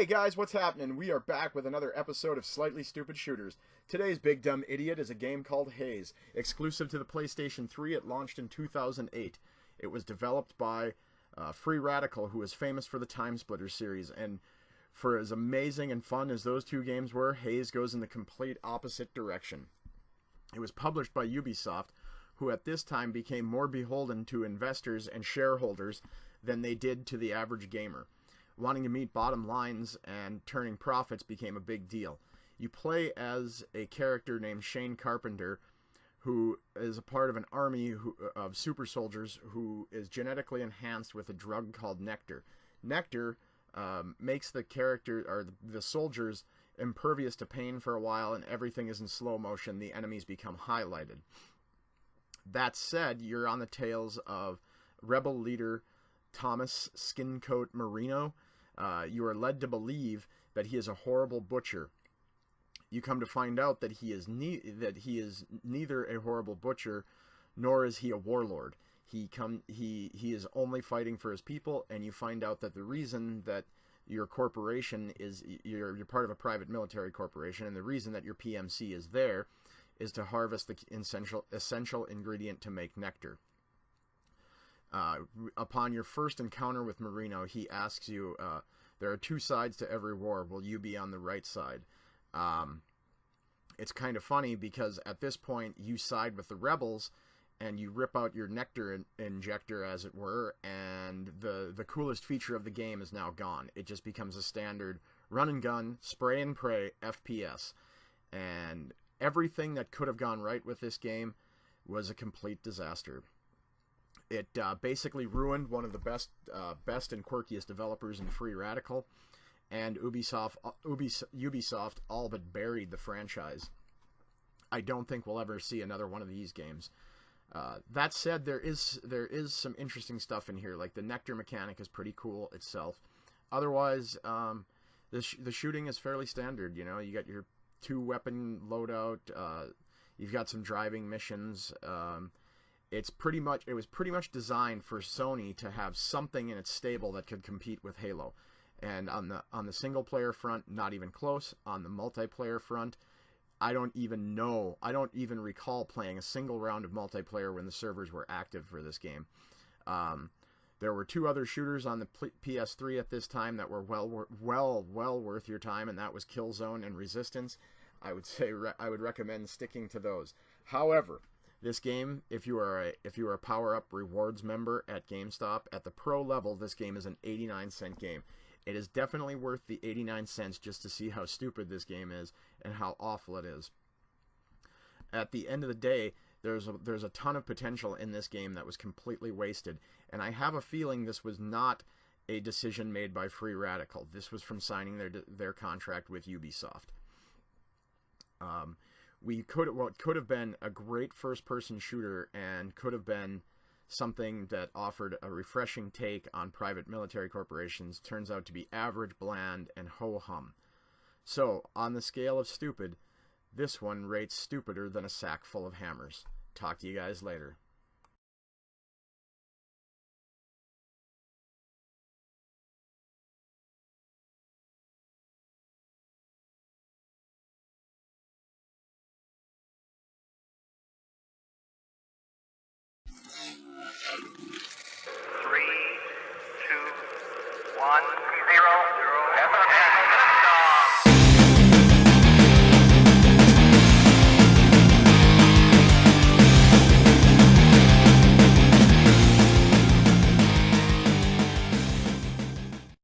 guys, what's happening? We are back with another episode of Slightly Stupid Shooters. Today's big dumb idiot is a game called HAZE. Exclusive to the PlayStation 3, it launched in 2008. It was developed by Free Radical, who is famous for the Time Splitter series, and for as amazing and fun as those two games were, HAZE goes in the complete opposite direction. It was published by Ubisoft, who at this time became more beholden to investors and shareholders than they did to the average gamer. Wanting to meet bottom lines and turning profits became a big deal. You play as a character named Shane Carpenter, who is a part of an army of super soldiers who is genetically enhanced with a drug called Nectar. Nectar makes the character, or the soldiers, impervious to pain for a while, and everything is in slow motion. The enemies become highlighted. That said, you're on the tails of rebel leader Thomas Skincoat Marino. You are led to believe that he is a horrible butcher. You come to find out that he is neither a horrible butcher, nor is he a warlord. He is only fighting for his people, and you find out that the reason that your corporation is you're part of a private military corporation, and the reason that your PMC is there is to harvest the essential ingredient to make nectar. Upon your first encounter with Marino, he asks you, there are two sides to every war. Will you be on the right side? It's kind of funny because at this point you side with the rebels and you rip out your nectar injector, as it were, and the coolest feature of the game is now gone. It just becomes a standard run and gun, spray and pray FPS. And everything that could have gone right with this game was a complete disaster. It basically ruined one of the best and quirkiest developers in Free Radical, and Ubisoft all but buried the franchise. I don't think we'll ever see another one of these games. That said, there is some interesting stuff in here. Like the nectar mechanic is pretty cool itself. Otherwise, the shooting is fairly standard. You know, you got your 2-weapon loadout. You've got some driving missions. It was pretty much designed for Sony to have something in its stable that could compete with Halo. And on the single player front, not even close. On the multiplayer front, I don't even recall playing a single round of multiplayer when the servers were active for this game. There were two other shooters on the PS3 at this time that were well worth your time, and that was Killzone and Resistance. I would recommend sticking to those. However, this game, if you are a Power Up Rewards member at GameStop, at the pro level, this game is an 89-cent game. It is definitely worth the 89 cents just to see how stupid this game is and how awful it is. At the end of the day, there's a ton of potential in this game that was completely wasted, and I have a feeling this was not a decision made by Free Radical. This was from signing their contract with Ubisoft. What could have been a great first-person shooter and could have been something that offered a refreshing take on private military corporations turns out to be average, bland, and ho-hum. So, on the scale of stupid, this one rates stupider than a sack full of hammers. Talk to you guys later.